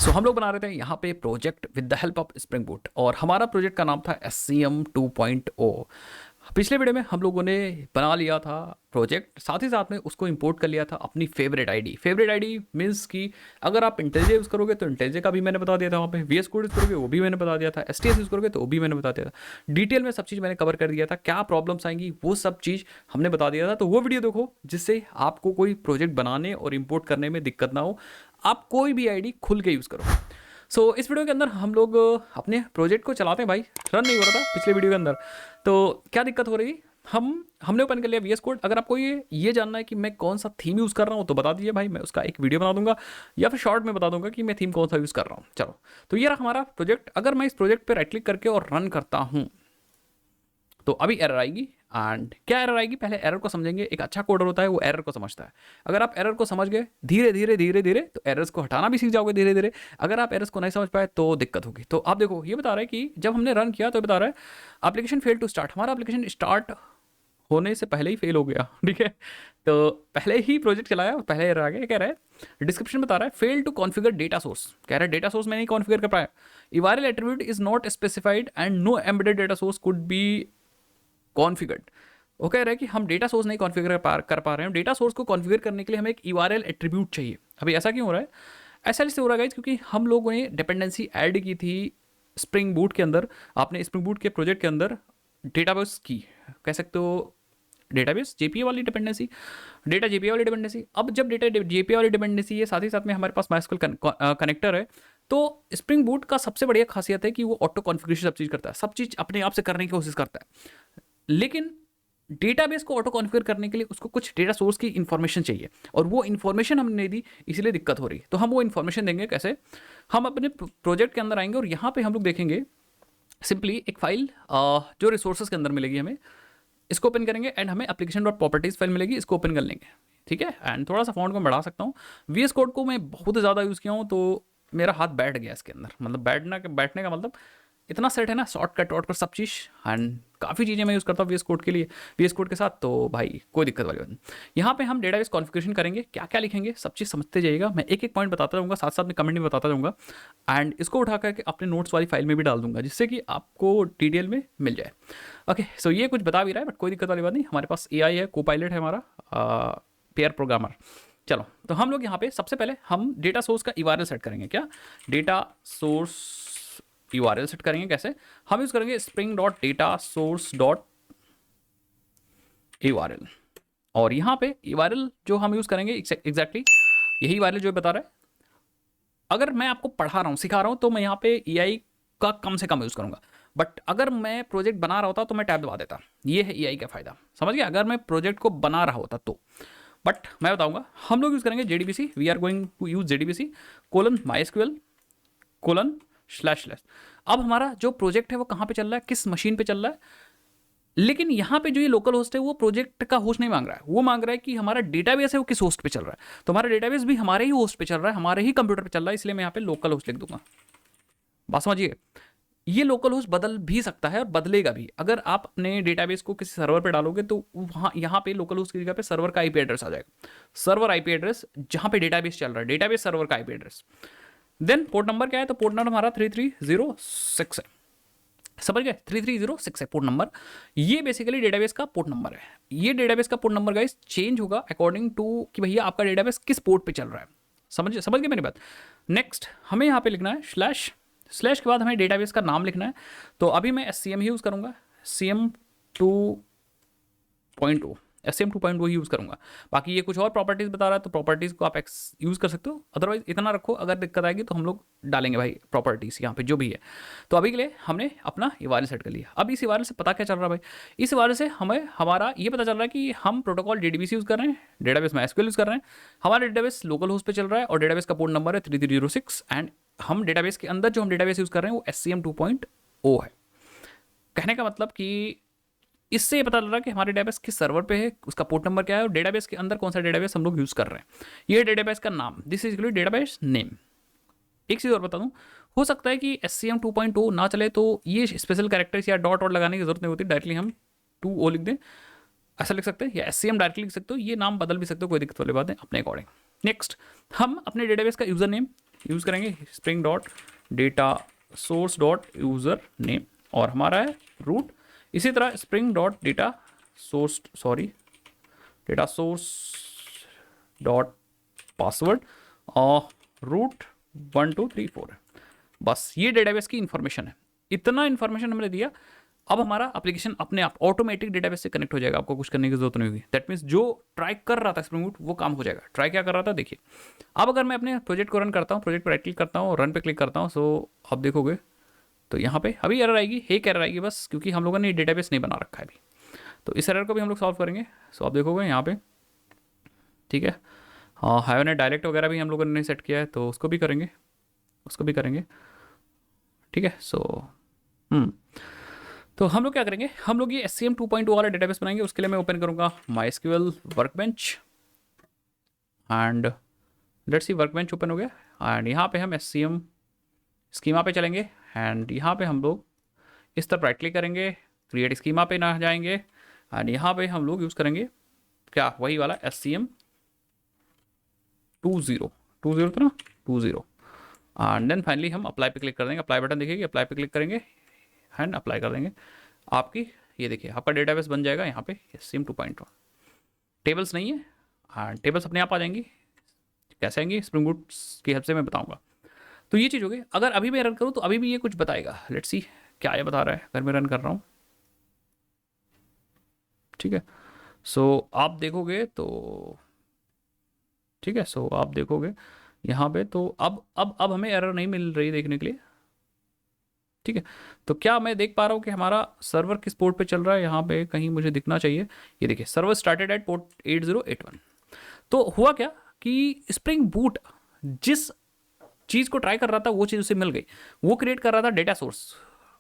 सो हम लोग बना रहे थे यहाँ पे project with the help of spring boot और हमारा प्रोजेक्ट का नाम था SCM 2.0। पिछले वीडियो में हम लोगों ने बना लिया था प्रोजेक्ट, साथ ही साथ में उसको इंपोर्ट कर लिया था अपनी favourite ID. Favourite ID means कि अगर आप इंटेलिजे यूज़ करोगे तो इंटेलिजे का भी मैंने बता दिया था, वहाँ पे VS कोड यूज़ करोगे वो भी मैंने बता दिया था, STS यूज़ करोगे तो वो भी मैंने बता दिया था। डिटेल में सब चीज़ मैंने कवर कर दिया था, क्या प्रॉब्लम्स आएंगी वो सब चीज़ हमने बता दिया था। तो वो वीडियो देखो जिससे आपको कोई प्रोजेक्ट बनाने और इम्पोर्ट करने में दिक्कत ना हो, आप कोई भी आईडी खुल के यूज़ करो। इस वीडियो के अंदर हम लोग अपने प्रोजेक्ट को चलाते हैं भाई। रन नहीं हो रहा था पिछले वीडियो के अंदर, तो क्या दिक्कत हो रही। हमने ओपन कर लिया VS कोड। अगर आपको ये जानना है कि मैं कौन सा थीम यूज़ कर रहा हूँ तो बता दीजिए भाई, मैं उसका एक वीडियो बना दूंगा या फिर शॉर्ट में बता दूंगा कि मैं थीम कौन सा यूज़ कर रहा हूँ। चलो, तो ये रहा हमारा प्रोजेक्ट। अगर मैं इस प्रोजेक्ट पर राइट क्लिक करके और रन करता हूँ तो अभी एरर आएगी। एंड क्या एरर आएगी, पहले एरर को समझेंगे। एक अच्छा कोडर होता है वो एरर को समझता है। अगर आप एरर को समझ गए धीरे धीरे धीरे धीरे तो एरर्स को हटाना भी सीख जाओगे धीरे धीरे। अगर आप एरर्स को नहीं समझ पाए तो दिक्कत होगी। तो आप देखो ये बता रहा है कि जब हमने रन किया तो बता रहा है एप्लीकेशन फेल टू स्टार्ट। हमारा एप्लीकेशन स्टार्ट होने से पहले ही फेल हो गया, ठीक है। तो पहले ही प्रोजेक्ट चलाया और पहले एरर आ गया। कह रहा है डिस्क्रिप्शन बता रहा है fail to configure data source. कह रहा है डेटा सोर्स में नहीं कॉन्फ़िगर कर पाया। URL attribute is not specified and no embedded data source could be configured. वो कह रहा है कि हम डेटा सोर्स नहीं कॉन्फ़िगर कर पा रहे हैं। डेटा सोर्स को कॉन्फ़िगर करने के लिए हमें एक URL एट्रीब्यूट चाहिए। अभी ऐसा क्यों हो रहा है? ऐसा इसलिए हो रहा है गाइस क्योंकि हम लोगों ने डिपेंडेंसी ऐड की थी स्प्रिंग बूट के अंदर। आपने स्प्रिंग बूट के प्रोजेक्ट के अंदर डेटाबेस की, कह सकते हो डेटाबेस JPA वाली डिपेंडेंसी, डेटा JPA वाली डिपेंडेंसी। अब जब डेटा JPA वाली डिपेंडेंसी है साथ ही साथ में हमारे पास MySQL कनेक्टर है, तो स्प्रिंग बूट का सबसे बढ़िया खासियत है कि वो ऑटो कॉन्फ़िगरेशन सब चीज़ करता है, सब चीज़ अपने आप से करने की कोशिश करता है। लेकिन डेटाबेस को ऑटो कॉन्फ़िगर करने के लिए उसको कुछ डेटा सोर्स की इन्फॉर्मेशन चाहिए और वो इन्फॉर्मेशन हमने नहीं दी, इसलिए दिक्कत हो रही है। तो हम वो इन्फॉर्मेशन देंगे कैसे? हम अपने प्रोजेक्ट के अंदर आएंगे और यहाँ पे हम लोग देखेंगे सिंपली एक फाइल जो रिसोर्सेज के अंदर मिलेगी हमें, इसको ओपन करेंगे एंड हमें एप्लीकेशन डॉट प्रॉपर्टीज फाइल मिलेगी, इसको ओपन कर लेंगे, ठीक है। एंड थोड़ा सा फॉन्ट को मैं बढ़ा सकता हूँ। VS कोड को मैं बहुत ज़्यादा यूज़ किया हूँ तो मेरा हाथ बैठ गया इसके अंदर। मतलब बैठने का मतलब इतना सेट है ना, शॉर्टकट वॉटकट सब चीज़। एंड काफ़ी चीज़ें मैं यूज़ करता हूँ VS कोड के लिए, VS कोड के साथ। तो भाई कोई दिक्कत वाली बात नहीं। यहाँ पे हम डेटाबेस कॉन्फ़िगरेशन करेंगे, क्या क्या लिखेंगे सब चीज़ समझते जाइएगा। मैं एक एक पॉइंट बताता जाऊँगा, साथ साथ में कमेंट भी बताता जाऊँगा। एंड इसको उठा करके अपने नोट्स वाली फाइल में भी डाल दूंगा जिससे कि आपको डिटेल में मिल जाए। ओके, सो ये कुछ बता भी रहा है बट कोई दिक्कत वाली बात नहीं। हमारे पास AI है, कोपायलट है हमारा, पेयर प्रोग्रामर। चलो, तो हम लोग यहाँ पे सबसे पहले हम डेटा सोर्स का URL सेट करेंगे। क्या डेटा सोर्स URL सेट करेंगे? कैसे? हम यूज़ करेंगे spring dot data source dot URL। और यहाँ पे URL जो हम यूज़ करेंगे एग्जैक्टली यही URL जो बता रहा है। अगर मैं आपको पढ़ा रहा हूँ, सिखा रहा हूँ तो मैं यहाँ पे AI का कम से कम यूज़ करूँगा। बट अगर मैं प्रोजेक्ट बना रहा होता तो मैं टैब दबा देता। ये है AI का फ़ायदा, समझ गया? अगर मैं प्रोजेक्ट को बना रहा होता तो। बट मैं बताऊँगा हम लोग यूज़ करेंगे JDBC। We are going to use JDBC colon MySQL colon // अब हमारा जो प्रोजेक्ट है वो कहाँ पे चल रहा है, किस मशीन पे चल रहा है। लेकिन यहाँ पे जो ये लोकल होस्ट है वो प्रोजेक्ट का होस्ट नहीं मांग रहा है, वो मांग रहा है कि हमारा डेटाबेस है वो किस होस्ट पे चल रहा है। तो हमारा डेटाबेस भी हमारे ही होस्ट पे चल रहा है, हमारे ही कंप्यूटर पे चल रहा है, इसलिए मैं यहाँ पे लोकल होस्ट लिख दूंगा। बात समझिए, ये लोकल होस्ट बदल भी सकता है और बदलेगा भी। अगर आप अपने डेटाबेस को किसी सर्वर पे डालोगे तो वहाँ यहाँ पे लोकल होस्ट की जगह पे सर्वर का IP एड्रेस आ जाएगा। सर्वर IP एड्रेस जहाँ पे डेटाबेस चल रहा है, डेटाबेस सर्वर का IP address. Then port number क्या है? तो पोर्ट नंबर हमारा 3306 है, समझ गए? 3306 है पोर्ट नंबर। ये बेसिकली डेटाबेस का पोर्ट नंबर है। ये डेटाबेस का पोर्ट नंबर गाइस चेंज होगा अकॉर्डिंग टू कि भैया आपका डेटाबेस किस पोर्ट पे चल रहा है। समझ गए मेरी बात? नेक्स्ट हमें यहाँ पे लिखना है स्लैश के बाद हमें डेटाबेस का नाम लिखना है। तो अभी मैं SCM ही यूज़ करूँगा, SCM 2.0 ही यूज़ करूँगा। बाकी ये कुछ और प्रॉपर्टीज़ बता रहा है तो प्रॉपर्टीज़ को आप यूज़ कर सकते हो। अदरवाइज इतना रखो, अगर दिक्कत आएगी तो हम लोग डालेंगे भाई प्रॉपर्टीज़ यहाँ पे जो भी है। तो अभी के लिए हमने अपना URL सेट कर लिया। अब इस URL से पता क्या चल रहा है भाई? इस URL से हमें हमारा ये पता चल रहा है कि हम प्रोटोकॉल JDBC यूज़ कर रहे हैं, डेटाबेस MySQL यूज़ कर रहे हैं, हमारा डेटाबेस लोकल होस्ट पे चल रहा है और डेटाबेस का पोर्ट नंबर है 3306। एंड हम डेटाबेस के अंदर जो हम डेटाबेस यूज़ कर रहे हैं वो SCM 2.0 है। कहने का मतलब कि इससे ये पता चल रहा है कि हमारे डेटाबेस किस सर्वर पे है, उसका पोर्ट नंबर क्या है और डेटाबेस के अंदर कौन सा डेटाबेस हम लोग यूज़ कर रहे हैं। ये डेटाबेस का नाम, this is equally database name. एक चीज़ और बता दूं, हो सकता है कि SCM 2.0 ना चले तो ये स्पेशल कैरेक्टर्स या डॉट लगाने की जरूरत नहीं होती, डायरेक्टली हम 2.0 लिख दें, ऐसा लिख सकते हैं, या SCM डायरेक्टली लिख सकते हो। ये नाम बदल भी सकते हो, कोई दिक्कत वाली बात है अपने अकॉर्डिंग। नेक्स्ट हम अपने डेटाबेस का यूज़र नेम यूज़ करेंगे spring dot data source dot user name, और हमारा है रूट। इसी तरह spring dot data source data source dot password और रूट 1234 है। बस ये डेटाबेस की इंफॉर्मेशन है। इतना इंफॉर्मेशन हमने दिया, अब हमारा एप्लीकेशन अपने आप ऑटोमेटिक डेटाबेस से कनेक्ट हो जाएगा, आपको कुछ करने की जरूरत नहीं होगी। दैट मीन्स जो ट्राई कर रहा था स्प्रिंग बूट वो काम हो जाएगा। ट्राई क्या कर रहा था देखिए, अब अगर मैं अपने प्रोजेक्ट को रन करता हूँ, प्रोजेक्ट पर राइट क्लिक करता हूँ और रन पे क्लिक करता हूँ, सो आप देखोगे तो यहाँ पे अभी एरर आएगी, एक एरर आएगी बस, क्योंकि हम लोगों ने डेटाबेस नहीं बना रखा है अभी। तो इस एरर को भी हम लोग सॉल्व करेंगे। सो आप देखोगे यहाँ पे, ठीक है। हाँ, हाई ने डायरेक्ट वगैरह भी हम लोगों ने सेट किया है, तो उसको भी करेंगे, ठीक है। सो तो हम लोग क्या करेंगे, हम लोग ये SCM 2.0 वाला डेटाबेस बनाएंगे। उसके लिए मैं ओपन करूंगा MySQL workbench and let's see workbench open हो गया। एंड यहाँ पे हम SCM स्कीमा पे चलेंगे एंड यहाँ पे हम लोग इस तरफ राइट क्लिक करेंगे, क्रिएट स्कीमा पे ना जाएंगे एंड यहाँ पे हम लोग यूज़ करेंगे क्या, वही वाला SCM 20 तो ना 20 एंड देन फाइनली हम अप्लाई पे क्लिक कर देंगे। अप्लाई बटन देखिए, अप्लाई पे क्लिक करेंगे एंड अप्लाई कर देंगे। आपकी ये देखिए आपका डेटाबेस बन जाएगा यहाँ पे SCM 2.1। टेबल्स नहीं है, एंड टेबल्स अपने आप आ जाएंगी। कैसे आएंगी, स्प्रिंग बूट की हेल्प से मैं बताऊंगा। तो ये चीज़ हो गई। अगर अभी मैं रन करूँ तो अभी भी ये कुछ बताएगा। लेट्स सी क्या ये बता रहा है अगर मैं रन कर रहा हूँ, ठीक है। सो आप देखोगे तो, ठीक है। सो आप देखोगे यहाँ पे तो अब हमें एरर नहीं मिल रही देखने के लिए, ठीक है। तो क्या मैं देख पा रहा हूँ कि हमारा सर्वर किस पोर्ट पे चल रहा है, यहाँ पे कहीं मुझे दिखना चाहिए। ये देखिए सर्वर स्टार्टेड एट पोर्ट 8081। तो हुआ क्या कि स्प्रिंग बूट जिस चीज़ को ट्राई कर रहा था वो चीज़ उसे मिल गई। वो क्रिएट कर रहा था डेटा सोर्स,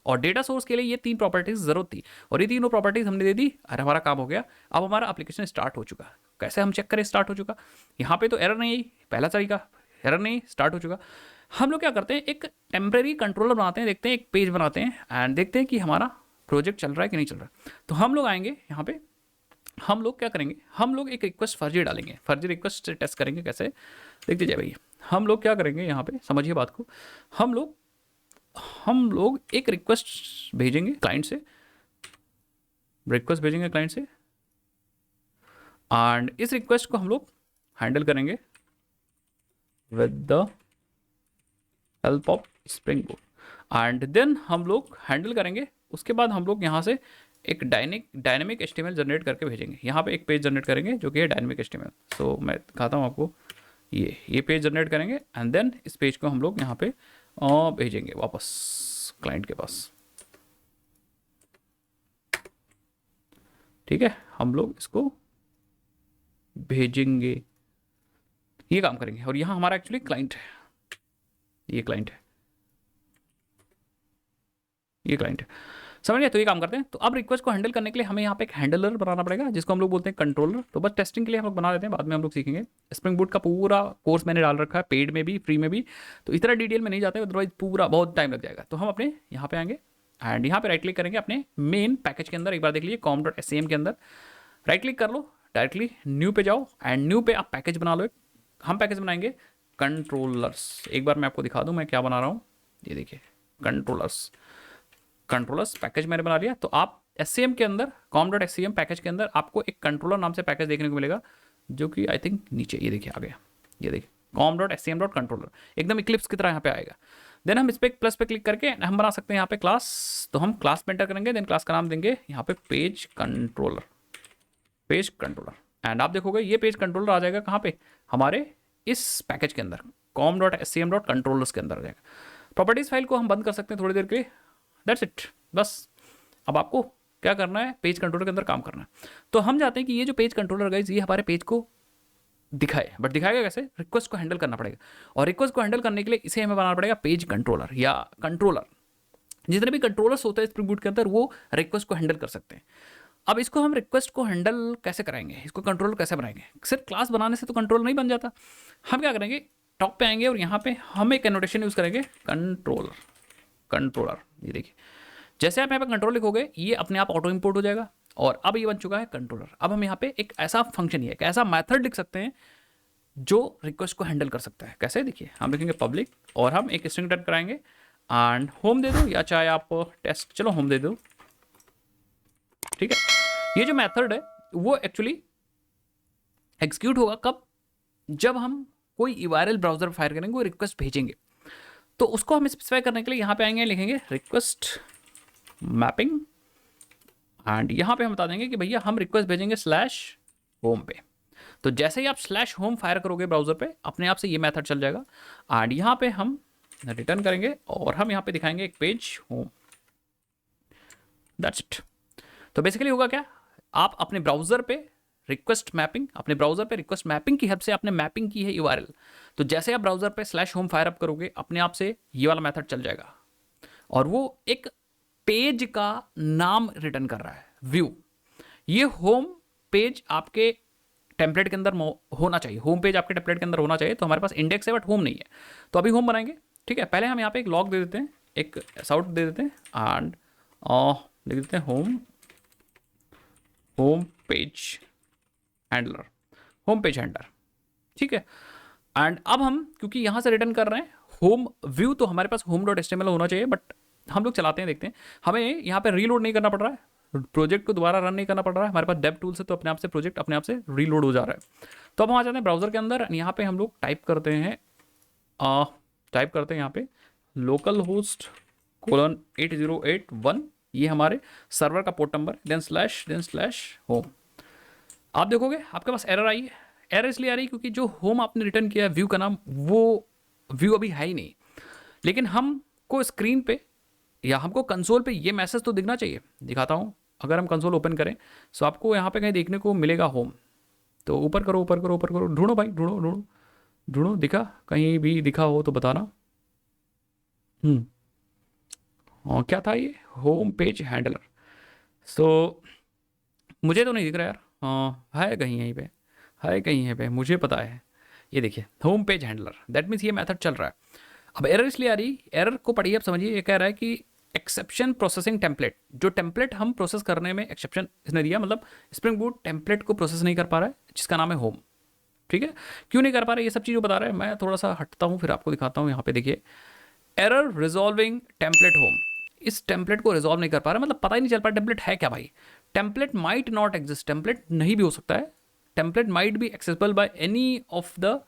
और डेटा सोर्स के लिए ये 3 प्रॉपर्टीज जरूरत थी, और ये तीनों प्रॉपर्टीज हमने दे दी और हमारा काम हो गया। अब हमारा एप्लीकेशन स्टार्ट हो चुका। कैसे हम चेक करें स्टार्ट हो चुका, यहाँ पे तो एरर नहीं आई, पहला तरीका एरर नहीं, स्टार्ट हो चुका। हम लोग क्या करते हैं, एक टेम्परेरी कंट्रोलर बनाते हैं, देखते हैं एक पेज बनाते हैं एंड देखते हैं कि हमारा प्रोजेक्ट चल रहा है कि नहीं चल रहा है। तो हम लोग आएंगे यहाँ पे, हम लोग क्या करेंगे, हम लोग एक रिक्वेस्ट फर्जी डालेंगे, फर्जी रिक्वेस्ट से टेस्ट करेंगे कैसे, देख लीजिए भैया। हम लोग क्या करेंगे यहाँ पे, समझिए बात को, हम लोग एक रिक्वेस्ट भेजेंगे क्लाइंट से, एंड इस रिक्वेस्ट को हम लोग हैंडल करेंगे with the help of spring boot, and then हम लोग हैंडल करेंगे। उसके बाद हम लोग यहाँ से एक डायनेमिक HTML जनरेट करके भेजेंगे। यहाँ पे एक पेज जनरेट करेंगे जो कि है डायनेमिक HTML। सो मैं दिखाता हूँ आपको, ये पेज जनरेट करेंगे एंड देन इस पेज को हम लोग यहाँ पे भेजेंगे वापस क्लाइंट के पास, ठीक है। हम लोग इसको भेजेंगे, ये काम करेंगे। और यहाँ हमारा एक्चुअली क्लाइंट है, ये क्लाइंट है, समझ गए। तो ये काम करते हैं। तो अब रिक्वेस्ट को हैंडल करने के लिए हमें यहाँ पे एक हैंडलर बनाना पड़ेगा जिसको हम लोग बोलते हैं कंट्रोलर। तो बस टेस्टिंग के लिए हम लोग बना लेते हैं, बाद में हम लोग सीखेंगे। स्प्रिंग बूट का पूरा कोर्स मैंने डाल रखा है, पेड में भी फ्री में भी, तो इस तरह डिटेल में नहीं जाते, अदरवाइज पूरा बहुत टाइम लग जाएगा। तो हम अपने यहाँ पे आएंगे एंड यहाँ पे राइट क्लिक करेंगे अपने मेन पैकेज के अंदर। एक बार देख लीजिए com.scm के अंदर राइट क्लिक कर लो, डायरेक्टली न्यू पे जाओ एंड न्यू पे आप पैकेज बना लो। हम पैकेज बनाएंगे कंट्रोलर्स। एक बार मैं आपको दिखा दूँ मैं क्या बना रहा हूँ, ये देखिए कंट्रोलर्स पैकेज मैंने बना लिया। तो आप SCM के अंदर com.scm पैकेज के अंदर आपको एक कंट्रोलर नाम से पैकेज देखने को मिलेगा, जो कि आई थिंक नीचे ये देखिए आ गया, ये देखिए com.scm.controller एकदम इक्लिप्स की तरह यहाँ पे आएगा। देन हम इस पे प्लस पे क्लिक करके हम बना सकते हैं यहाँ पे क्लास। तो हम क्लास में एंटर करेंगे, देन क्लास का नाम देंगे यहाँ पे पेज कंट्रोलर एंड आप देखोगे ये पेज कंट्रोलर आ जाएगा कहाँ पे, हमारे इस पैकेज के अंदर com.scm.controllers के अंदर आ जाएगा। प्रॉपर्टीज फाइल को हम बंद कर सकते हैं थोड़ी देर के लिए, दैट्स इट बस। अब आपको क्या करना है, पेज कंट्रोलर के अंदर काम करना है। तो हम चाहते हैं कि ये जो पेज कंट्रोलर गाइस ये हमारे पेज को दिखाए, बट दिखाएगा कैसे, रिक्वेस्ट को हैंडल करना पड़ेगा। और रिक्वेस्ट को हैंडल करने के लिए इसे हमें बनाना पड़ेगा पेज कंट्रोलर या कंट्रोलर। जितने भी कंट्रोलर्स होते हैं स्प्रिंग बूट के अंदर वो रिक्वेस्ट को हैंडल कर सकते हैं। अब इसको हम रिक्वेस्ट को हैंडल कैसे कराएंगे, इसको कंट्रोलर कैसे बनाएंगे। सिर्फ क्लास बनाने से तो कंट्रोलर नहीं बन जाता। हम क्या करेंगे, टॉप पे आएंगे और यहाँ पे हम एक एनोटेशन यूज करेंगे कंट्रोलर। ये देखिए जैसे आप यहाँ पे कंट्रोल लिखोगे ये अपने आप ऑटो इंपोर्ट हो जाएगा, और अब ये बन चुका है कंट्रोलर। अब हम यहाँ पे एक ऐसा फंक्शन, एक ऐसा मेथड लिख सकते हैं जो रिक्वेस्ट को हैंडल कर सकता है। कैसे, देखिए हम लिखेंगे पब्लिक और हम एक स्ट्रिंग रिटर्न कराएंगे एंड होम दे दो, या चाहे आप टेस्ट, चलो होम दे दो, ठीक है। ये जो मेथड है वो एक्चुअली एग्जीक्यूट होगा कब, जब हम कोई यूआरएल ब्राउजर फायर करेंगे, वो रिक्वेस्ट भेजेंगे, तो उसको हम स्पेसिफाई करने के लिए यहाँ पे आएंगे, लिखेंगे रिक्वेस्ट मैपिंग एंड यहाँ पे हम बता देंगे कि भैया हम रिक्वेस्ट भेजेंगे स्लैश होम पे। तो जैसे ही आप स्लैश होम फायर करोगे ब्राउजर पे, अपने आप से ये मेथड चल जाएगा एंड यहाँ पे हम रिटर्न करेंगे और हम यहाँ पे दिखाएंगे एक पेज होम, दैट्स इट। तो बेसिकली होगा क्या, आप अपने ब्राउजर पे रिक्वेस्ट मैपिंग, अपने ब्राउजर पे रिक्वेस्ट मैपिंग की हेल्प से आपने मैपिंग की है यूआरएल, तो जैसे आप ब्राउजर पे स्लैश होम फायर अप करोगे, अपने आप से ये वाला मेथड चल जाएगा और वो एक पेज का नाम रिटर्न कर रहा है, व्यू। ये होम पेज आपके टेम्पलेट के अंदर होना चाहिए, होम पेज आपके टेम्पलेट के अंदर होना चाहिए। तो हमारे पास इंडेक्स है बट होम नहीं है, तो अभी होम बनाएंगे, ठीक है। पहले हम यहाँ पे एक लॉग दे देते हैं, एक साउट दे देते हैं एंड लिख देते हैं home page handler, home page handler, ठीक है। एंड अब हम क्योंकि यहाँ से रिटर्न कर रहे हैं होम व्यू, तो हमारे पास होम डॉट HTML होना चाहिए, बट हम लोग चलाते हैं, देखते हैं। हमें यहाँ पे रीलोड नहीं करना पड़ रहा है, प्रोजेक्ट को दोबारा रन नहीं करना पड़ रहा है, हमारे पास डेव टूल से, तो अपने आप से प्रोजेक्ट अपने आप से रीलोड हो जा रहा है। तो अब हम आ जाते हैं ब्राउजर के अंदर, यहाँ पे हम लोग टाइप करते हैं यहाँ पे लोकल होस्ट :8081, ये हमारे सर्वर का port number, then slash home. आप देखोगे आपके पास एरर आई है। एरर इसलिए आ रही है क्योंकि जो होम आपने रिटर्न किया है व्यू का नाम, वो व्यू अभी है ही नहीं, लेकिन हमको स्क्रीन पे या हमको कंसोल पे ये मैसेज तो दिखना चाहिए। दिखाता हूँ, अगर हम कंसोल ओपन करें तो आपको यहाँ पे कहीं देखने को मिलेगा होम। तो ऊपर करो, ढूंढो भाई, ढूंढो, दिखा, कहीं भी दिखा हो तो बताना। और क्या था ये, होम पेज हैंडलर। सो मुझे तो नहीं दिख रहा यार, है कहीं यहीं पे, है कहीं यहीं पे, मुझे पता है। ये देखिए home page handler, that means ये मेथड चल रहा है। अब एरर इसलिए आ रही, एरर को पढ़िए, अब समझिए। ये कह रहा है कि एक्सेप्शन प्रोसेसिंग टेम्पलेट, जो टेम्पलेट हम प्रोसेस करने में एक्सेप्शन इसने दिया, मतलब स्प्रिंग बूट टेम्पलेट को प्रोसेस नहीं कर पा रहा है, जिसका नाम है होम, ठीक है। क्यों नहीं कर पा रहा है, ये सब चीज़ बता रहा है। मैं थोड़ा सा हटता हूँ, फिर आपको दिखाता हूँ। यहाँ पे देखिए एरर रिजॉल्विंग टेम्पलेट होम, इस टेम्पलेट को रिजॉल्व नहीं कर पा रहा, मतलब पता ही नहीं चल पा टेम्पलेट है क्या भाई। Template might not exist, template नहीं भी हो सकता है, template might be accessible by any of the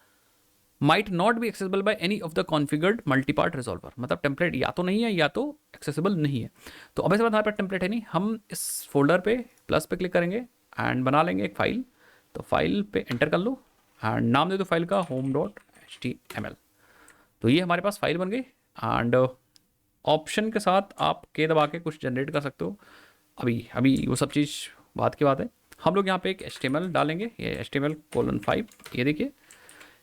might not be accessible by any of the configured multipart resolver, मतलब टेम्पलेट या तो नहीं है या तो एक्सेसिबल नहीं है। तो अब ऐसे बात, हमारे पास टेम्पलेट है नहीं, हम इस फोल्डर पे प्लस पे क्लिक करेंगे एंड बना लेंगे एक फाइल। तो फाइल पे एंटर कर लो एंड नाम दे दो फाइल का home.html। तो ये हमारे पास फाइल बन गई एंड ऑप्शन के साथ आप के दबा के कुछ जनरेट कर सकते हो। अभी वो सब चीज़ बात की बात है। हम लोग यहाँ पे एक HTML डालेंगे, ये HTML:5। ये देखिए,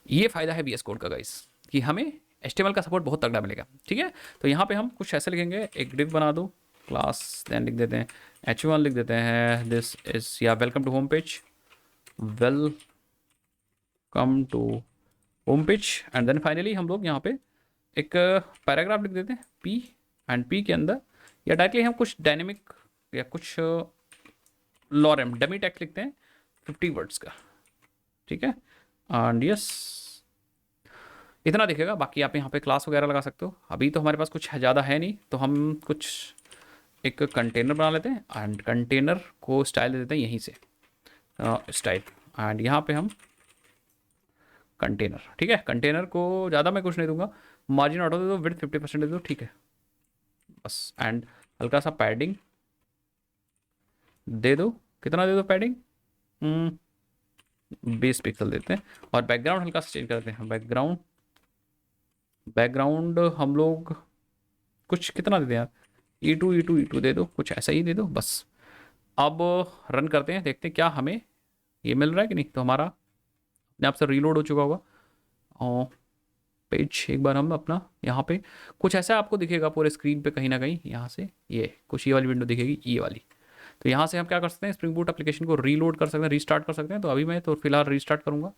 ये फ़ायदा है VS कोड का गाइस, कि हमें HTML का सपोर्ट बहुत तगड़ा मिलेगा, ठीक है। तो यहाँ पे हम कुछ ऐसे लिखेंगे, एक डिव बना दो क्लास, देन लिख देते हैं h1, लिख देते हैं दिस इज या welcome to home page, welcome to home page. And then finally हम लोग यहाँ पे एक पैराग्राफ लिख देते हैं P, एंड P के अंदर या डायरेक्टली हम कुछ डायनेमिक या कुछ लॉरेम डमी टेक्स्ट लिखते हैं 50 वर्ड्स का, ठीक है। एंड यस, इतना दिखेगा। बाकी आप यहाँ पे क्लास वगैरह लगा सकते हो। अभी तो हमारे पास कुछ ज़्यादा है नहीं, तो हम कुछ एक कंटेनर बना लेते हैं एंड कंटेनर को स्टाइल दे देते हैं यहीं से स्टाइल, एंड यहाँ पे हम कंटेनर, ठीक है। कंटेनर को ज़्यादा मैं कुछ नहीं दूंगा, मार्जिन ऑटो दे दो, विड्थ 50% दे दो, ठीक है बस। एंड हल्का सा पैडिंग दे दो, कितना दे दो पैडिंग, 20 पिक्सल देते हैं। और बैकग्राउंड हल्का सा चेंज करते हैं, बैकग्राउंड हम लोग कुछ कितना दे दें यार, E2 दे दो, कुछ ऐसा ही दे दो बस। अब रन करते हैं, देखते हैं क्या हमें ये मिल रहा है कि नहीं। तो हमारा अपने आप से रीलोड हो चुका होगा और पेज एक बार हम अपना यहाँ पे कुछ ऐसा आपको दिखेगा पूरे स्क्रीन पे, कहीं ना कहीं यहाँ से ये कुछ ये वाली विंडो दिखेगी, ये वाली। तो यहाँ से हम क्या कर सकते हैं, स्प्रिंग बूट एप्लीकेशन को रीलोड कर सकते हैं, रीस्टार्ट कर सकते हैं। तो अभी मैं तो फिलहाल रीस्टार्ट करूँगा,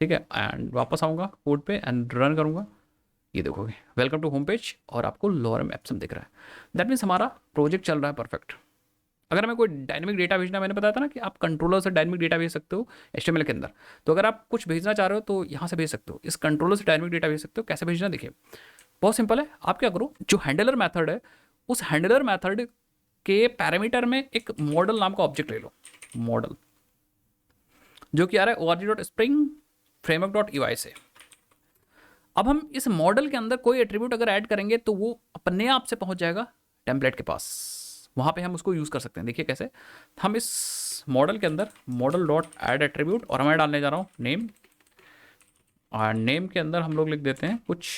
ठीक है। एंड वापस आऊँगा कोड पे एंड रन करूँगा। ये देखोगे वेलकम टू होम पेज और आपको लॉरेम एप्सम दिख रहा है, दैट मीन्स हमारा प्रोजेक्ट चल रहा है परफेक्ट। अगर मैं कोई डायनेमिक डेटा भेजना, मैंने बताया था ना कि आप कंट्रोलर से डायनेमिक डेटा भेज सकते हो HTML के अंदर। तो अगर आप कुछ भेजना चाह रहे हो तो यहाँ से भेज सकते हो, इस कंट्रोलर से डायनेमिक डेटा भेज सकते हो। कैसे भेजना देखिए, बहुत सिंपल है। आप क्या करो, जो हैंडलर मेथड है उस हैंडलर मेथड के पैरामीटर में एक मॉडल नाम का ऑब्जेक्ट ले लो, मॉडल, जो कि आ रहा है org.spring framework.ui से। अब हम इस मॉडल के अंदर कोई एट्रीब्यूट अगर ऐड करेंगे तो वो अपने आप से पहुंच जाएगा टेम्पलेट के पास, वहां पे हम उसको यूज कर सकते हैं। देखिए कैसे, हम इस मॉडल के अंदर मॉडल डॉट ऐड एट्रीब्यूट, और मैं डालने जा रहा हूँ नेम, और नेम के अंदर हम लोग लिख देते हैं कुछ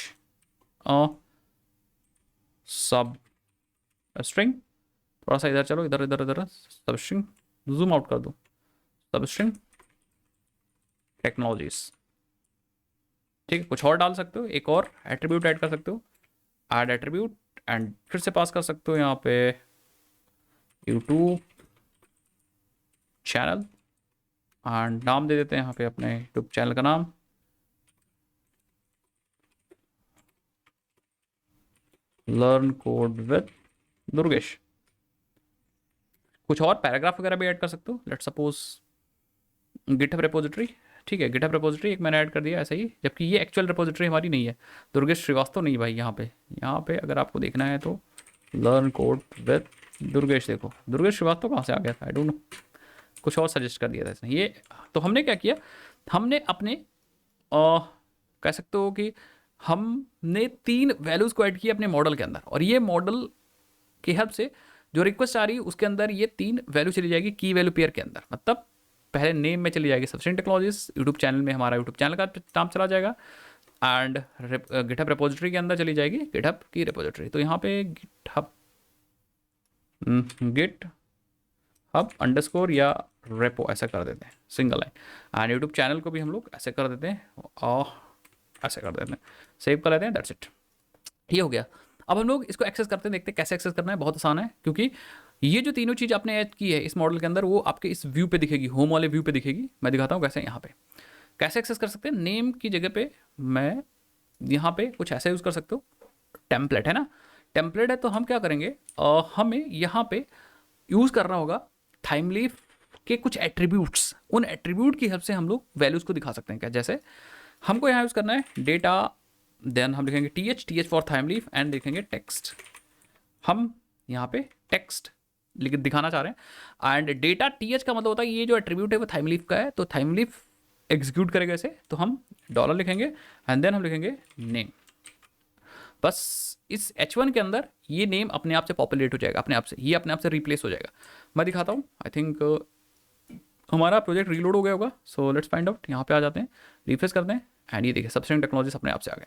सब स्ट्रिंग, थोड़ा सा इधर चलो, इधर इधर इधर सब स्ट्रिंग, जूम आउट कर दो, सब स्ट्रिंग टेक्नोलॉजीज। ठीक है, कुछ और डाल सकते हो, एक और एट्रीब्यूट ऐड कर सकते हो, ऐड एट्रीब्यूट, एंड फिर से पास कर सकते हो यहाँ पे यूट्यूब चैनल, एंड नाम दे देते हैं यहाँ पे अपने यूट्यूब चैनल का नाम लर्न कोड विद दुर्गेश। कुछ और पैराग्राफ वगैरह भी ऐड कर सकते हो, लेट सपोज गिटहब रेपोजिटरी। ठीक है, गिटहब रेपोजिटरी एक मैंने ऐड कर दिया ऐसा ही, जबकि ये एक्चुअल रेपोजिटरी हमारी नहीं है, दुर्गेश श्रीवास्तव नहीं भाई। यहाँ पे अगर आपको देखना है तो लर्न कोड विद दुर्गेश, देखो दुर्गेश श्रीवास्तव कहाँ से आ गया था, आई डोंट नो, कुछ और सजेस्ट कर दिया था इसने ये। तो हमने क्या किया, हमने अपने कह सकते हो कि हमने 3 वैल्यूज़ को ऐड किया अपने मॉडल के अंदर, और ये मॉडल की हेल्प से जो रिक्वेस्ट आ रही है उसके अंदर ये 3 वैल्यू चली जाएगी की वैल्यू पेयर के अंदर। मतलब पहले नेम में चली जाएगी सफिशिएंट टेक्नोलॉजीज, यूट्यूब चैनल में हमारा यूट्यूब चैनल का नाम चला जाएगा, एंड गिटहब रेपोजिटरी के अंदर चली जाएगी गिटहब की रेपोजिटरी। तो यहाँ पे गिट हब अंडरस्कोर या रेपो ऐसा कर देते हैं, single line, and YouTube channel को भी हम लोग ऐसे कर देते हैं, और ऐसे कर देते हैं, सेव कर लेते हैं, दैट्स इट, ये हो गया। अब हम लोग इसको एक्सेस करते हैं, देखते हैं कैसे एक्सेस करना है। बहुत आसान है, क्योंकि ये जो तीनों चीज़ आपने ऐड की है इस मॉडल के अंदर वो आपके इस व्यू पे दिखेगी, होम वाले व्यू पे दिखेगी। मैं दिखाता हूँ कैसे, यहाँ पे कैसे एक्सेस कर सकते हैं। नेम की जगह पे मैं यहाँ पे कुछ ऐसा यूज़ कर सकते हो, टेम्पलेट है ना, टेम्पलेट है तो हम क्या करेंगे, हमें यहाँ पे यूज़ करना होगा थाइमलीफ के कुछ एट्रीब्यूट्स। उन एट्रीब्यूट की हेल्प से हम लोग वैल्यूज़ को दिखा सकते हैं। क्या, जैसे हमको यहाँ यूज़ करना है डेटा, देन हम लिखेंगे टी एच फॉर थाइमलीफ, एंड लिखेंगे टेक्स्ट। हम यहाँ पे टेक्स्ट लिख दिखाना चाह रहे हैं, एंड डेटा टी का मतलब होता है ये जो एट्रीब्यूट है वो थाइमलीफ का है, तो थाइमलीफ एग्जीक्यूट करेगा इसे, तो हम डॉलर लिखेंगे, एंड देन हम लिखेंगे नेम। बस इस H1 के अंदर ये नेम अपने आप से पॉपुलेट हो जाएगा, अपने आप से, ये अपने आप से रिप्लेस हो जाएगा। मैं दिखाता हूँ, आई थिंक हमारा प्रोजेक्ट रीलोड हो गया होगा, सो लेट्स फाइंड आउट। यहाँ पे आ जाते हैं, रिफ्रेश करते हैं, एंड ये देखिए सफिशिएंट टेक्नोलॉजीज अपने आप से आ गए।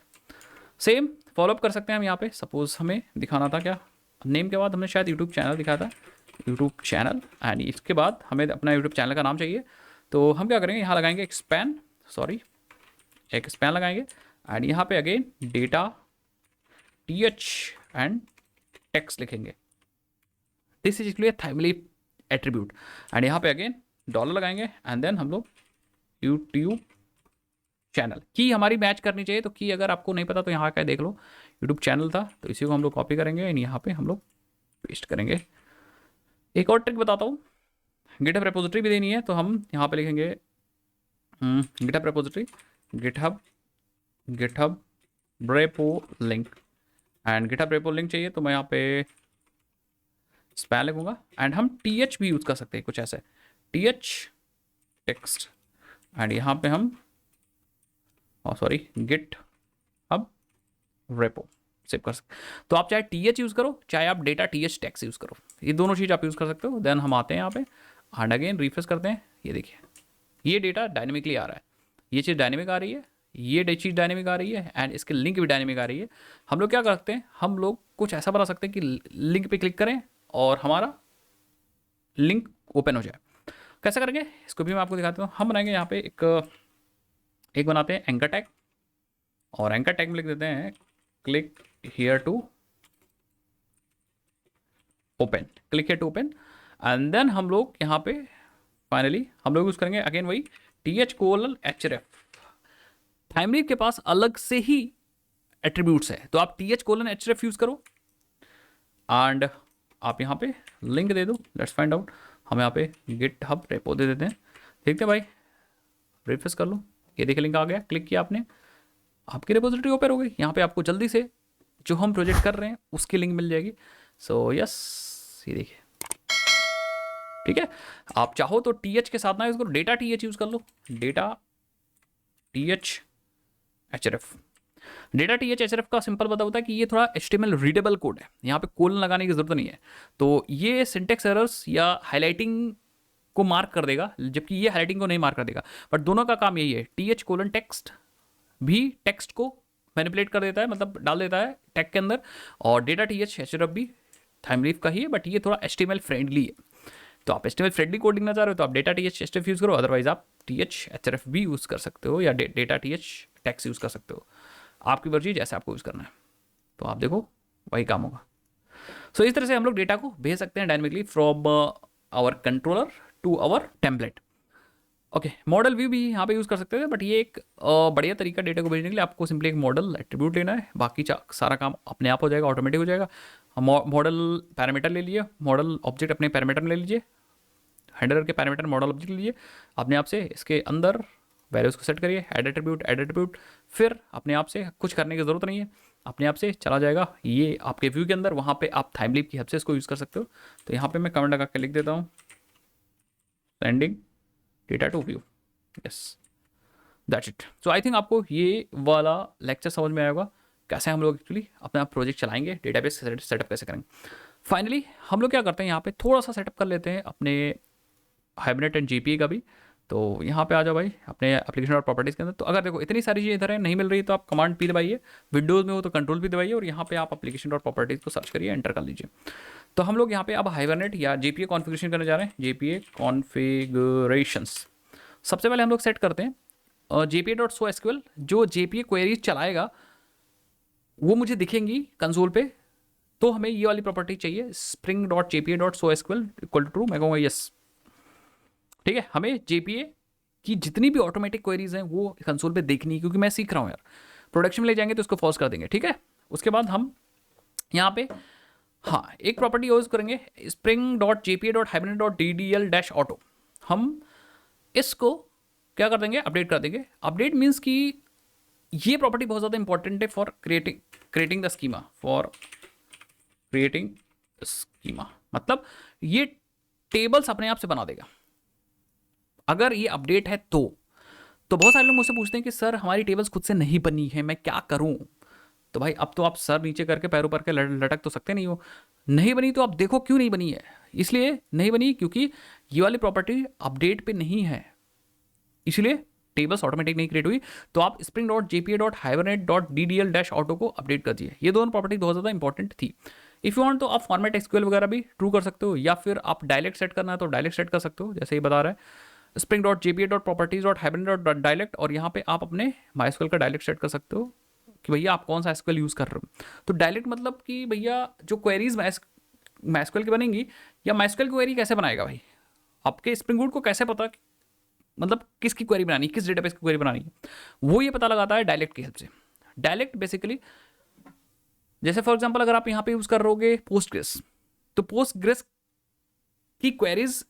सेम फॉलोअप कर सकते हैं हम यहाँ पे। सपोज हमें दिखाना था क्या, नेम के बाद हमने शायद यूट्यूब चैनल दिखाया था, यूट्यूब चैनल, एंड इसके बाद हमें अपना यूट्यूब चैनल का नाम चाहिए। तो हम क्या करेंगे, यहाँ लगाएंगे एक स्पैन, एक स्पैन लगाएंगे, एंड यहाँ पे again data TH and text लिखेंगे, this is actually Thymeleaf attribute, and यहाँ पे अगेन डॉलर लगाएंगे, एंड देन हम लोग यूट्यूब चैनल की हमारी मैच करनी चाहिए। तो की अगर आपको नहीं पता तो यहाँ का देख लो, यूट्यूब चैनल था, तो इसी को हम लोग कॉपी करेंगे, एंड यहाँ पे हम लोग पेस्ट करेंगे। एक और ट्रिक बताता हूँ, गिटहब रेपोजिटरी भी देनी है, तो हम यहाँ पे लिखेंगे GitHub repository, GitHub repo link, and GitHub repo link चाहिए तो मैं यहाँ पे स्पैन लिखूंगा, एंड हम टीएच भी यूज़ कर सकते हैं कुछ ऐसे, टीएच टेक्स्ट, एंड यहाँ पे हम गिट हब रेपो सेव कर सकते। तो आप चाहे टीएच यूज़ करो, चाहे आप डेटा टीएच टेक्स्ट यूज़ करो, ये दोनों चीज़ आप यूज़ कर सकते हो। देन हम आते हैं यहाँ पे, एंड अगेन रिफ्रेश करते हैं, ये देखिए ये डेटा डायनेमिकली आ रहा है, ये चीज़ डायनेमिक आ रही है, ये चीज़ डायनेमिक आ रही है, एंड इसके लिंक भी डायनेमिक आ रही है। हम लोग क्या कर सकते हैं, हम लोग कुछ ऐसा बना सकते हैं कि लिंक पे क्लिक करें और हमारा लिंक ओपन हो जाए। कैसे करेंगे इसको भी मैं आपको दिखाता हूँ। हम बनाएंगे यहाँ पे एक बनाते हैं एंकर टैग, और एंकर टैग में लिख देते हैं click here to open, click here to open, and then हम लोग यहाँ पे फाइनली हम लोग यूज़ करेंगे अगेन वही TH:/href। थाइमलीफ के पास अलग से ही एट्रीब्यूट्स है, तो आप TH:/href यूज़ करो, एंड आप यहाँ पे लिंक दे दो, लेट्स फाइंड आउट। हम यहाँ पे गिट हब रेपो दे देते हैं, देखते हैं भाई, रिफ्रेश कर लो, ये देखिए लिंक आ गया, क्लिक किया आपने, आपकी रिपोजिटरी ओपन हो गई। यहाँ पे आपको जल्दी से जो हम प्रोजेक्ट कर रहे हैं उसकी लिंक मिल जाएगी। सो यस, ये देखिए, ठीक है। आप चाहो तो TH के साथ ना यूज़ करो, डेटा TH यूज़ कर लो, data TH HRF। Data TH HRF का सिंपल पता होता है कि ये थोड़ा HTML रीडेबल कोड है, यहाँ पे कोलन लगाने की जरूरत नहीं है, तो ये सिंटेक्स एरर्स या हाईलाइटिंग को मार्क कर देगा, जबकि ये हाईलाइटिंग को नहीं मार्क कर देगा। बट दोनों का काम यही है, TH: टेक्स्ट भी टेक्स्ट को मैनिपुलेट कर देता है, मतलब डाल देता है टैग के अंदर, और डेटा TH HRF भी थाइमलीफ का ही है, बट ये थोड़ा HTML फ्रेंडली है। तो आप HTML फ्रेंडली कोड लिखना चाह रहे हो तो आप डेटा TH HRF यूज़ करो, अदरवाइज आप TH HRF भी यूज़ कर सकते हो, या डेटा TH टेक्स्ट यूज़ कर सकते हो, आपकी मर्जी, जैसे आपको यूज़ करना है। तो आप देखो वही काम होगा। सो इस तरह से हम लोग डेटा को भेज सकते हैं dynamically from our controller to our template. Okay, model view भी यहाँ पे यूज़ कर सकते हैं, बट ये एक बढ़िया तरीका डेटा को भेजने के लिए। आपको सिंपली एक मॉडल एट्रीब्यूट लेना है, बाकी सारा काम अपने आप हो जाएगा, ऑटोमेटिक हो जाएगा। मॉडल पैरामीटर ले लिए, मॉडल ऑब्जेक्ट अपने पैरामीटर में ले लीजिए, हैंडलर के पैरामीटर मॉडल ऑब्जेक्ट लीजिए, अपने आप से इसके अंदर वैल्यूज़ को सेट करिए, ऐड एट्रीब्यूट, फिर अपने आप से कुछ करने की ज़रूरत नहीं है, अपने आप से चला जाएगा ये आपके व्यू के अंदर। वहाँ पे आप थाइमलीप की हेल्प से इसको यूज़ कर सकते हो। तो यहाँ पे मैं कमेंट लगा के लिख देता हूँ, sending data to view, yes, that's it. So I think आपको ये वाला लेक्चर समझ में आएगा, कैसे हम लोग एक्चुअली अपना प्रोजेक्ट चलाएंगे, डेटाबेस सेटअप कैसे करेंगे। फाइनली हम लोग क्या करते हैं, यहाँ पे थोड़ा सा सेटअप कर लेते हैं अपने हाइबरनेट एंड GPA का भी। तो यहाँ पे आ जाओ भाई अपने एप्लीकेशन और प्रॉपर्टीज़ के अंदर। तो अगर देखो इतनी सारी चीज़ें इधर है, नहीं मिल रही, तो आप कमांड P दबाइए, विंडोज़ में हो तो कंट्रोल P दबाइए, और यहाँ पे आप एप्लीकेशन और प्रॉपर्टीज़ को सर्च करिए, एंटर कर लीजिए। तो हम लोग यहाँ पे अब हाइबरनेट या GPA कॉन्फ़िगरेशन करने जा रहे हैं, GPA कॉन्फ़िगरेशंस। सबसे पहले हम लोग सेट करते हैं JPA.SoSQL, जो JPA क्वेरीज चलाएगा वो मुझे दिखेंगी कंसोल पे। तो हमें ये वाली प्रॉपर्टी चाहिए, spring.jpa.soSQL इक्वल टू ट्रू। मैं कहूँगा यस, ठीक है। हमें JPA की जितनी भी ऑटोमेटिक क्वेरीज हैं वो कंसोल पे देखनी है, क्योंकि मैं सीख रहा हूँ यार, प्रोडक्शन में ले जाएंगे तो उसको फॉल्स कर देंगे, ठीक है। उसके बाद हम यहाँ पे हाँ एक प्रॉपर्टी यूज करेंगे, spring.jpa.hibernate.ddl-auto। हम इसको क्या कर देंगे, अपडेट कर देंगे। अपडेट मीन्स कि ये प्रॉपर्टी बहुत ज़्यादा इंपॉर्टेंट है फॉर क्रिएटिंग द स्कीमा, मतलब ये टेबल्स अपने आप से बना देगा अगर ये अपडेट है तो बहुत सारे लोग मुझसे पूछते हैं कि सर हमारी टेबल्स खुद से नहीं बनी है, मैं क्या करूं। तो भाई अब तो आप सर नीचे करके पैरों पर के लटक तो सकते नहीं हो। नहीं बनी तो आप देखो क्यों नहीं बनी है, इसलिए नहीं बनी क्योंकि ये वाली प्रॉपर्टी अपडेट पे नहीं है, इसलिए टेबल्स ऑटोमेटिक नहीं क्रिएट हुई। तो आप spring.jpa.hibernate.ddl-auto को अपडेट कर दिए। ये दोनों प्रॉपर्टी बहुत ज़्यादा इंपॉर्टेंट थी। इफ़ यू वांट तो आप फॉर्मेट SQL वगैरह भी ट्रू कर सकते हो, या फिर आप डायलेक्ट सेट करना है तो डायलेक्ट सेट कर सकते हो, जैसे ये बता रहा है spring.jpa.properties.hibernate.dialect, और यहाँ पे आप अपने MySQL का डायलेक्ट सेट कर सकते हो कि भैया आप कौन सा SQL यूज़ कर रहे हो। तो डायलेक्ट मतलब कि भैया जो क्वेरीज MySQL की बनेंगी, या MySQL क्वेरी कैसे बनाएगा भाई, आपके स्प्रिंग बूट को कैसे पता मतलब किसकी क्वेरी बनानी है, किस डेटाबेस की क्वेरी बनानी है, वो ये पता लगाता है डायलेक्ट की हेल्प से। डायलेक्ट बेसिकली जैसे फॉर एग्जांपल अगर आप यहाँ पे यूज़ कर रहोगे पोस्टग्रेस, तो पोस्टग्रेस की क्वेरीज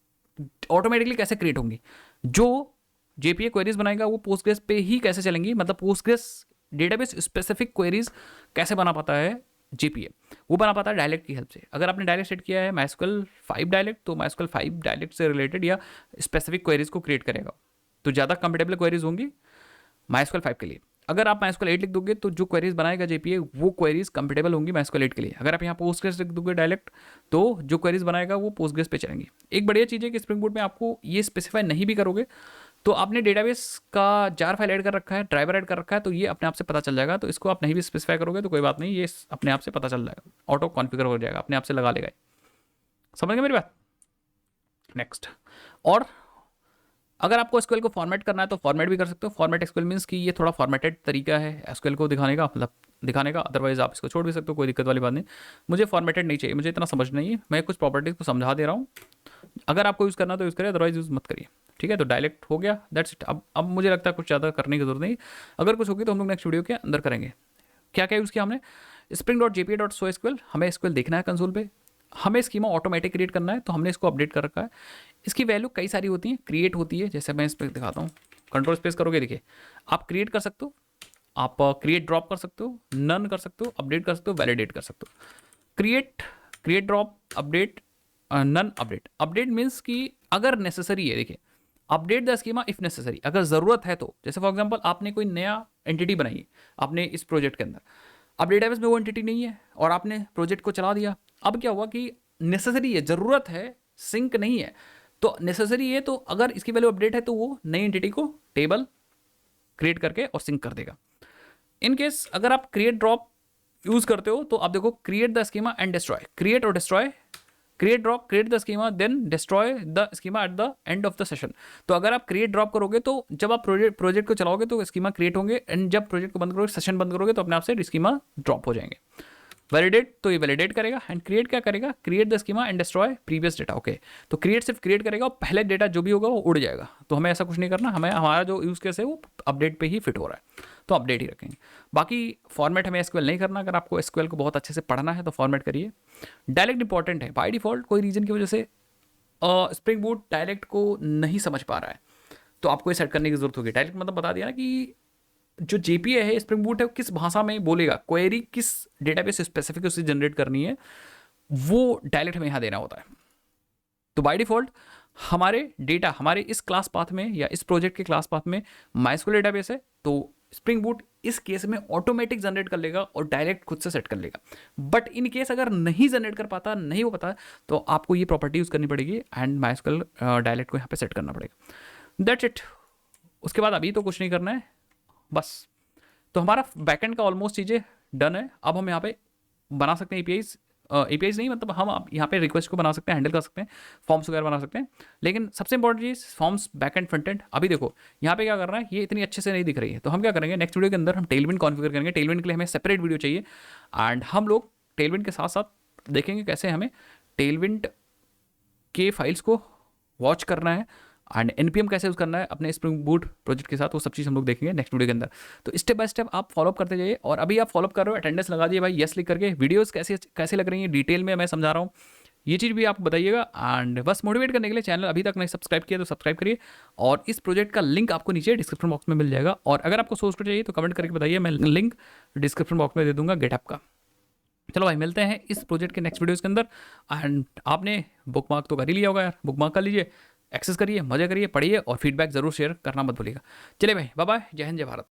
ऑटोमेटिकली कैसे क्रिएट होंगी, जो JPA क्वेरीज बनाएगा वो पोस्टग्रेस पे ही कैसे चलेंगी, मतलब पोस्टग्रेस डेटाबेस स्पेसिफिक क्वेरीज कैसे बना पाता है JPA, वो बना पाता है डायलेक्ट की हेल्प से। अगर आपने डायलेक्ट सेट किया है MySQL 5 डायलेक्ट, तो MySQL 5 डायलेक्ट से रिलेटेड या स्पेसिफिक क्वेरीज को क्रिएट करेगा, तो ज़्यादा कंफर्टेबल क्वेरीज होंगी MySQL 5 के लिए। अगर आप MySQL 8 लिख दोगे तो जो क्वेरीज बनाएगा JPA वो क्वेरीज कंफर्टेबल होंगी MySQL 8 के लिए। अगर आप यहाँ पोस्टग्रेस लिख दोगे डायलेक्ट, तो जो क्वेरीज बनाएगा वो पोस्टग्रेस पे चलेंगी। एक बढ़िया चीज़ है कि स्प्रिंग बूट में आपको ये स्पेसिफाई नहीं भी करोगे तो आपने डेटाबेस का जार फाइल ऐड कर रखा है, ड्राइवर ऐड कर रखा है, तो ये अपने आप से पता चल जाएगा। तो इसको आप नहीं भी स्पेसिफाई करोगे तो कोई बात नहीं, ये अपने आप से पता चल जाएगा, ऑटो कॉन्फ़िगर हो जाएगा, अपने आप से लगा लेगा। समझ गए मेरी बात। नेक्स्ट, और अगर आपको SQL को फॉर्मेट करना है तो फॉर्मेट भी कर सकते हो। फॉर्मेट SQL मीन्स कि ये थोड़ा फॉर्मेटेड तरीका है SQL को दिखाने का, मतलब दिखाने का। अदरवाइज आप इसको छोड़ भी सकते हो, कोई दिक्कत वाली बात नहीं। मुझे फॉर्मेटेड नहीं चाहिए, मुझे इतना समझ नहीं है, मैं कुछ प्रॉपर्टीज़ को समझा दे रहा हूँ। अगर आपको यूज़ करना तो यूज़ करिए, अदरवाइज यूज़ मत करिए, ठीक है। तो डायलेक्ट हो गया, दैट्स इट। अब मुझे लगता है कुछ ज़्यादा करने की जरूरत नहीं। अगर कुछ होगी तो हम लोग नेक्स्ट वीडियो के अंदर करेंगे। क्या क्या यूज़ किया हमने, spring.jpa.soSQL, हमें SQL देखना है कंसोल पे। हमें स्कीमा ऑटोमेटिक क्रिएट करना है तो हमने इसको अपडेट कर रखा है। इसकी वैल्यू कई सारी होती हैं, क्रिएट होती है, जैसे मैं इस पर दिखाता हूँ, कंट्रोल स्पेस करोगे देखिए आप क्रिएट कर सकते हो, आप क्रिएट ड्रॉप कर सकते हो, नन कर सकते हो, अपडेट कर सकते हो, वैलिडेट कर सकते हो। Create, create drop, update, none, update. Update means कि अगर नेसेसरी है, देखिए update the schema if necessary, अगर ज़रूरत है तो। जैसे फॉर एग्जांपल आपने कोई नया एंटिटी बनाई है आपने इस प्रोजेक्ट के अंदर, अब डेटाबेस में वो एंटिटी नहीं है और आपने प्रोजेक्ट को चला दिया, अब क्या हुआ कि नेसेसरी है, ज़रूरत है, सिंक नहीं है, तो नेसेसरी है तो अगर इसकी वैल्यू अपडेट है तो वो नई एंटिटी को टेबल क्रिएट करके और सिंक कर देगा। इन केस अगर आप क्रिएट ड्रॉप यूज करते हो तो आप देखो create the schema and destroy, create और destroy, create drop, create the schema then destroy the schema at the end of the session. तो अगर आप क्रिएट ड्रॉप करोगे तो जब आप प्रोजेक्ट को चलाओगे तो स्कीमा क्रिएट होंगे, एंड जब प्रोजेक्ट को बंद करोगे, सेशन बंद करोगे तो अपने आप से स्कीमा ड्रॉप हो जाएंगे। वैलिडेट, तो ये वैलिडेट करेगा, एंड क्रिएट क्या करेगा, create the schema and destroy previous data. Okay, तो क्रिएट सिर्फ क्रिएट करेगा और पहले डेटा जो भी होगा वो उड़ जाएगा, तो हमें ऐसा कुछ नहीं करना, हमें हमारा जो यूज़ केस है वो अपडेट पे ही फिट हो रहा है तो अपडेट ही रखेंगे। बाकी फॉर्मेट हमें एसक्यूएल नहीं करना, अगर आपको एसक्यूएल को बहुत अच्छे से पढ़ना है तो फॉर्मेट करिए। डायलेक्ट इंपॉर्टेंट है, बाय डिफॉल्ट कोई रीजन की वजह से स्प्रिंग बूट डायलेक्ट को नहीं समझ पा रहा है तो आपको ये सेट करने की जरूरत होगी। डायलेक्ट मतलब बता दिया ना कि जो जेपीए है स्प्रिंग बूट है वो किस भाषा में बोलेगा, क्वेरी किस डेटाबेस स्पेसिफिक उससे जनरेट करनी है, वो डायलेक्ट हमें यहाँ देना होता है। तो बाय डिफॉल्ट हमारे डेटा हमारे इस क्लास पाथ में या इस प्रोजेक्ट के क्लास पाथ में माइस्क्यूएल डेटाबेस है तो स्प्रिंग बूट इस केस में ऑटोमेटिक जनरेट कर लेगा और डायरेक्ट खुद से सेट कर लेगा। बट इन केस अगर नहीं जनरेट कर पाता, नहीं हो पाता, तो आपको ये प्रॉपर्टी यूज़ करनी पड़ेगी एंड माइस्क्यूएल डायलेक्ट को यहाँ पे सेट करना पड़ेगा। That's it. उसके बाद अभी तो कुछ नहीं करना है बस। तो हमारा बैकएंड का ऑलमोस्ट चीज़ें डन है। अब हम यहाँ पे बना सकते हैं एपीआईज, एपीआईज नहीं मतलब हम यहाँ पे रिक्वेस्ट को बना सकते हैं, हैंडल कर सकते हैं, फॉर्म्स वगैरह बना सकते हैं। लेकिन सबसे इंपॉर्टेंट चीज़ फॉर्म्स, बैकएंड, फ्रंट एंड। अभी देखो यहाँ पे क्या कर रहा है, ये इतनी अच्छे से नहीं दिख रही है, तो हम क्या करेंगे नेक्स्ट वीडियो के अंदर हम टेलविंड कॉन्फ़िगर करेंगे। टेलविंड के लिए हमें सेपरेट वीडियो चाहिए एंड हम लोग टेलविंड के साथ साथ देखेंगे कैसे हमें टेलविंड के फाइल्स को वॉच करना है एंड एनपीएम कैसे यूज़ करना है अपने स्प्रिंग बूट प्रोजेक्ट के साथ, वो सब चीज़ हम लोग देखेंगे नेक्स्ट वीडियो के अंदर। तो स्टेप बाय स्टेप आप फॉलोअप करते जाइए और अभी आप फॉलोअप कर रहे हो अटेंडेंस लगा दिए भाई, यस लिख करके। वीडियोस कैसे कैसे लग रही हैं डिटेल में मैं समझा रहा हूँ, ये चीज़ भी आप बताइएगा। एंड बस मोटिवेट करने के लिए चैनल अभी तक नहीं सब्सक्राइब किया तो सब्सक्राइब करिए और इस प्रोजेक्ट का लिंक आपको नीचे डिस्क्रिप्शन बॉक्स में मिल जाएगा। और अगर आपको सोर्स कोड चाहिए तो कमेंट करके बताइए, मैं लिंक डिस्क्रिप्शन बॉक्स में दे दूंगा गेटअप का। चलो भाई मिलते हैं इस प्रोजेक्ट के नेक्स्ट वीडियोस के अंदर। एंड आपने बुक मार्क तो कर ही लिया होगा यार, बुक मार्क कर लीजिए, एक्सेस करिए, मजे करिए, पढ़िए और फीडबैक जरूर शेयर करना मत भूलिएगा। चलिए भाई, बाय बाय, जय हिंद, जय भारत।